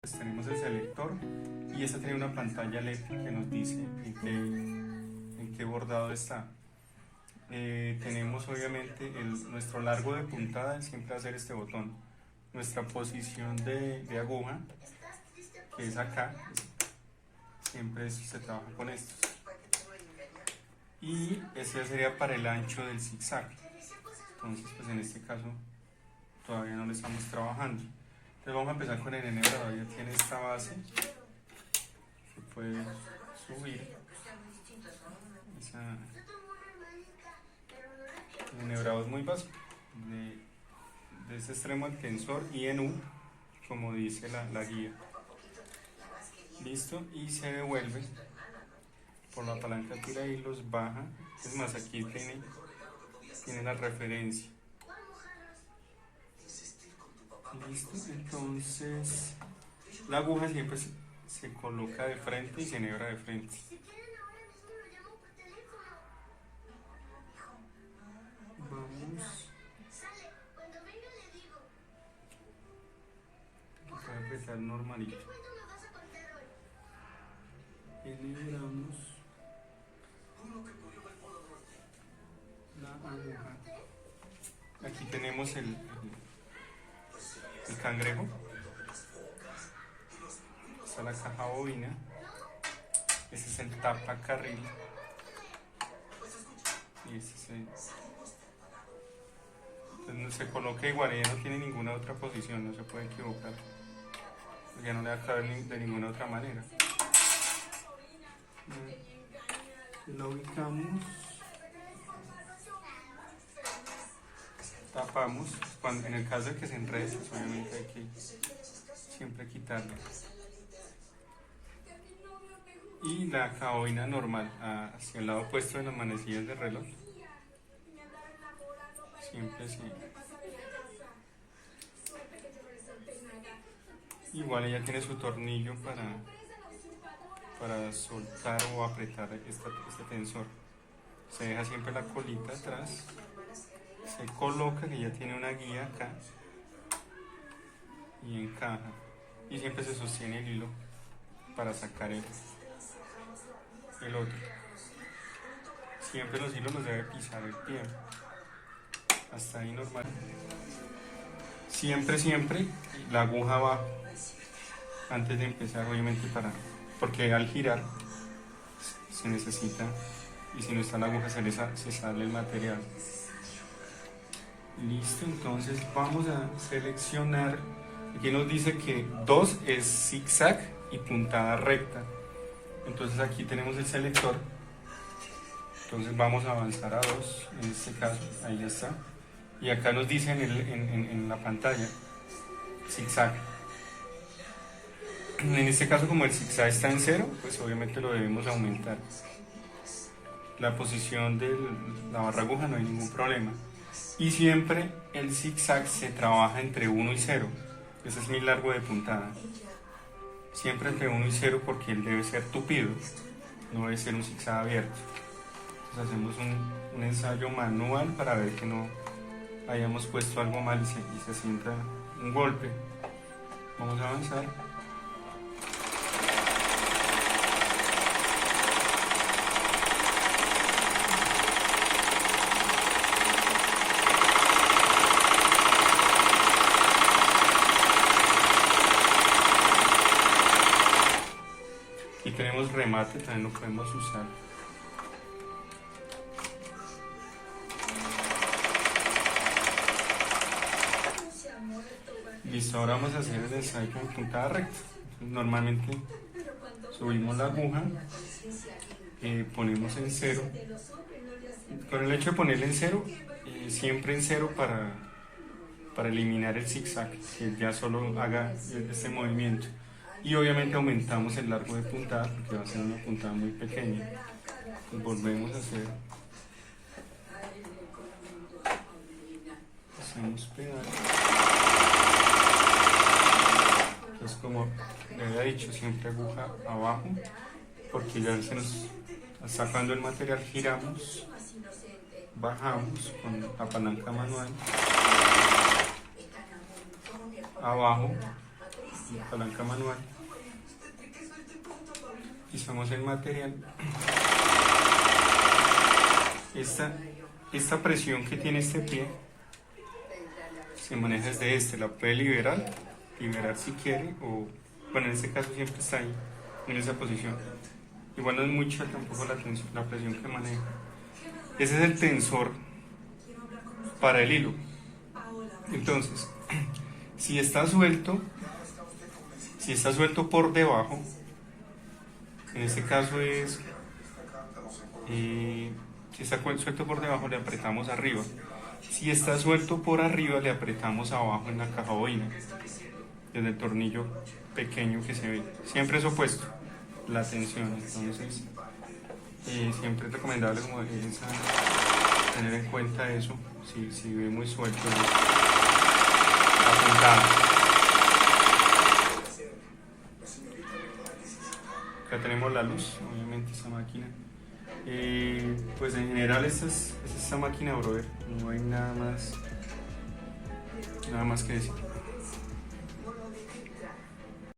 pues tenemos el selector y esta tiene una pantalla LED que nos dice en qué bordado está. Tenemos obviamente nuestro largo de puntada, siempre va a ser este botón. Nuestra posición de aguja, que es acá, siempre se trabaja con estos. Y este sería para el ancho del zigzag. Entonces, pues en este caso todavía no lo estamos trabajando. Entonces vamos a empezar con el enhebrado. Ya tiene esta base, se puede subir. El enhebrado es muy básico, de este extremo al tensor y en U, como dice la guía. Listo, y se devuelve por la palanca tira hilos, baja. Es más, aquí tiene la referencia. Listo, entonces la aguja siempre se coloca de frente y se enhebra de frente. Vamos. Voy a apretar normalito. Enhebramos la aguja. Aquí tenemos el cangrejo. Esta es la caja bobina. Este es el tapacarril. Y este es entonces se coloca igual, ella no tiene ninguna otra posición, no se puede equivocar. Ya no le va a caber de ninguna otra manera. Lo ubicamos. Tapamos. En el caso de que se enrede, pues obviamente hay que siempre quitarlo. Y la caboina normal hacia el lado opuesto de las manecillas del reloj. Siempre así. Igual ella tiene su tornillo para soltar o apretar este tensor. Se deja siempre la colita atrás. Se coloca, que ya tiene una guía acá. Y encaja. Y siempre se sostiene el hilo para sacar el otro. Siempre los hilos los debe pisar el pie. Hasta ahí normal. Siempre la aguja abajo antes de empezar, obviamente, porque al girar se necesita, y si no está la aguja se sale el material. Listo, entonces vamos a seleccionar. Aquí nos dice que 2 es zigzag y puntada recta. Entonces aquí tenemos el selector. Entonces vamos a avanzar a 2, en este caso, ahí ya está. Y acá nos dice en la pantalla zigzag. En este caso, como el zigzag está en 0, pues obviamente lo debemos aumentar. La posición de la barra aguja no hay ningún problema. Y siempre el zigzag se trabaja entre 1 y 0. Ese es mi largo de puntada. Siempre entre 1 y 0 porque él debe ser tupido, no debe ser un zigzag abierto. Entonces hacemos un ensayo manual para ver que no hayamos puesto algo mal y se sienta un golpe. Vamos a avanzar. Aquí tenemos remate, también lo podemos usar. Listo, ahora vamos a hacer el ensayo con puntada recta. Normalmente subimos la aguja, ponemos en 0. Con el hecho de ponerle en 0, siempre en 0 para eliminar el zigzag, que ya solo haga este movimiento. Y obviamente aumentamos el largo de puntada porque va a ser una puntada muy pequeña. Pues volvemos a hacer. Hacemos pedal. Entonces, como le había dicho, siempre aguja abajo, porque ya se nos está sacando el material, giramos, bajamos con la palanca manual, abajo, palanca manual. Pisamos el material. Esta presión que tiene este pie se maneja desde la puede liberar si quiere, o bueno, en este caso siempre está ahí, en esa posición. Igual no es mucha tampoco la presión que maneja. Ese es el tensor para el hilo. Entonces, si está suelto por debajo, en este caso es, si está suelto por debajo le apretamos arriba. Si está suelto por arriba le apretamos abajo en la caja bobina, desde el tornillo pequeño que se ve. Siempre es opuesto la tensión, entonces siempre es recomendable como tener en cuenta eso, si ve muy suelto la puntada. Acá tenemos la luz, obviamente esta máquina. Pues en general es esta máquina, brother, no hay nada más que decir.